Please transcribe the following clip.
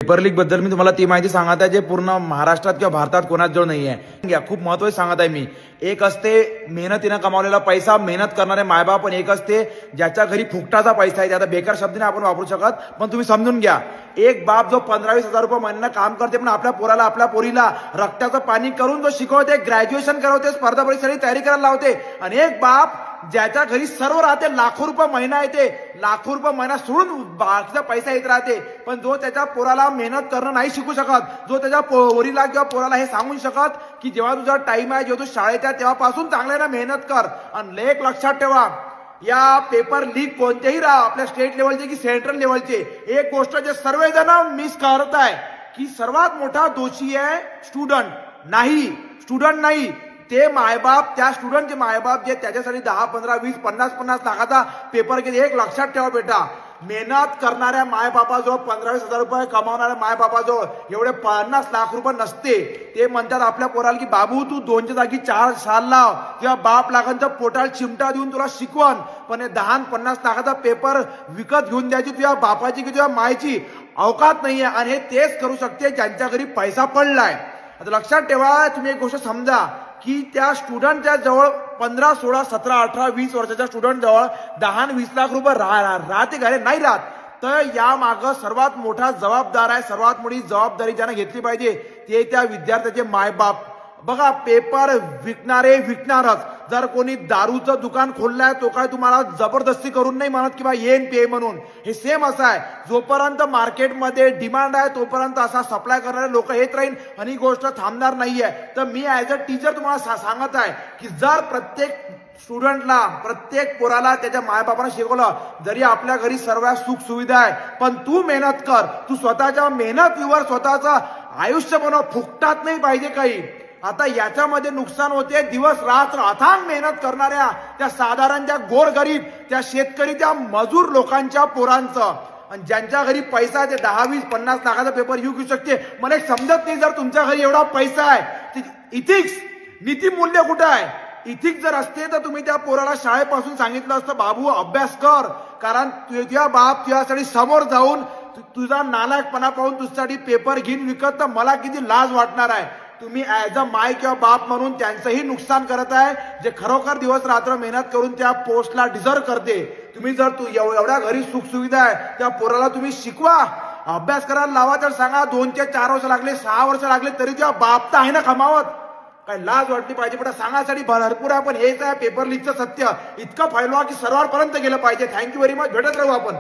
Paper leak बद्दल मी तुम्हाला ती माहिती सांगत आहे जे पूर्ण महाराष्ट्रात किंवा भारतात कोणाजवळ नाही आहे. खूप महत्त्वाचं सांगत आहे मी. एक असते मेहनतीनं कमावलेला पैसा, मेहनत करणारे मायबाप, आणि एक असते ज्याच्या घरी फुकटाचा पैसा आहे. आता बेकार शब्द नाही आपण वापरू शकत, पण तुम्ही समजून घ्या. एक बाप जो 15-20 हजार रुपये महिन्यानं काम करते, पण आपल्या पोराला आपल्या पोरीला रक्ताचं पाणी करून जो शिकवते, ग्रॅज्युएशन करवते, स्पर्धा परीक्षेची तयारी करायला लावते, आणि एक बाप ज्याच्या घरी सर्व राहते, लाखो रुपये महिना येते, लाखो रुपये महिना सोडून बाकीचा पैसा येत राहते, पण जो त्याच्या पोराला मेहनत करणं नाही शिकू शकत, जो त्याच्या पोरीला किंवा पोराला हे सांगू शकत की जेव्हा तुझा टाइम आहे, जेव्हा तू शाळेत आहे तेव्हापासून चांगल्यानं मेहनत कर. आणि एक लक्षात ठेवा, या पेपर लीक कोणतेही राहा, आपल्या स्टेट लेवलचे की सेंट्रल लेवलचे, एक गोष्ट जे सर्वजण मिस करत आहे की सर्वात मोठा दोषी आहे स्टुडंट. नाही, स्टुडंट नाही, ते मायबाप, त्या स्टुडंटचे मायबाप जे त्याच्यासाठी 10, 15, 20, 50 लाखाचा पेपर घेते. एक लक्षात ठेवा बेटा, मेहनत करणाऱ्या मायबापाजवळ 15-20 हजार रुपये कमावणाऱ्या मायबापाजवळ एवढे 50 लाख रुपये नसते. ते म्हणतात आपल्या पोराला की बाबू तू 2च्या जागी 4 साल लाव, किंवा बाप लाखांचा पोटाला चिमटा देऊन तुला शिकवण, पण हे 10-50 लाखाचा पेपर विकत घेऊन द्यायची तुझ्या बापाची की तुझ्या मायची अवकात नाहीये. आणि हे तेच करू शकते ज्यांच्या घरी पैसा पडलाय. आता लक्षात ठेवा, तुम्ही एक गोष्ट समजा की त्या स्टुडंटच्या जवळ 15, 16, 17, 18, 20 वर्षाच्या स्टुडंट जवळ 10-20 लाख रुपये राहते घरे नाही राहत. तर या मागं सर्वात मोठा जबाबदार आहे, सर्वात मोठी जबाबदारी ज्यानं घेतली पाहिजे ते त्या विद्यार्थ्याचे मायबाप. बघा, पेपर विकणारे विकणारच. जर कोणी दारूचं दुकान खोललंय तो काय तुम्हाला जबरदस्ती करून नाही म्हणत किंवा येन पे म्हणून. हे सेम असं आहे, जोपर्यंत मार्केटमध्ये डिमांड आहे तोपर्यंत असा सप्लाय करणारे लोक येत राहील, आणि ही गोष्ट थांबणार नाहीये. तर मी ऍज अ टीचर तुम्हाला सांगत आहे की जर प्रत्येक स्टुडंटला, प्रत्येक पोराला त्याच्या मायबापानं शिकवलं, जरी आपल्या घरी सर्व सुख सुविधा आहे पण तू मेहनत कर, तू स्वतःच्या मेहनतीवर स्वतःचं आयुष्य बनव, फुकटात नाही पाहिजे काही. आता याच्यामध्ये नुकसान होते दिवस रात्र अथांग मेहनत करणाऱ्या त्या साधारण त्या गोरगरीब, त्या शेतकरी, त्या मजूर लोकांच्या पोरांचं. आणि ज्यांच्या घरी पैसा आहे ते 10, 20, 50 लाखाचा पेपर येऊ शकते. मला एक समजत नाही, जर तुमच्या घरी एवढा पैसा आहे, इथिक्स, नीतिमूल्य कुठं आहे? इथिक्स जर असते तर तुम्ही त्या पोराला शाळेपासून सांगितलं असतं बाबू अभ्यास कर, कारण तुझ्या बाप तुझ्यासाठी समोर जाऊन तुझा नालायकपणा पाहून तुझ्यासाठी पेपर घेऊन विकत तर मला किती लाज वाटणार आहे. तुम्ही ऍज अ माय किंवा बाप म्हणून त्यांचंही नुकसान करत आहे, जे खरोखर दिवस रात्र मेहनत करून त्या पोस्टला डिझर्व करते. तुम्ही जर एवढ्या घरी सुख सुविधा आहे, त्या पोराला तुम्ही शिकवा, अभ्यास करायला लावा, तर सांगा 2 ते 4 वर्ष लागले, 6 वर्ष लागले, तरी त्या बाप तर आहे ना कमावत. काय लाज वाटली पाहिजे. पण सांगासाठी भरपूर आहे, पण हेच आहे पेपर लीकचं सत्य. इतकं फैलवा की सर्वांपर्यंत गेलं पाहिजे. Thank you very much. भेटत राहू आपण.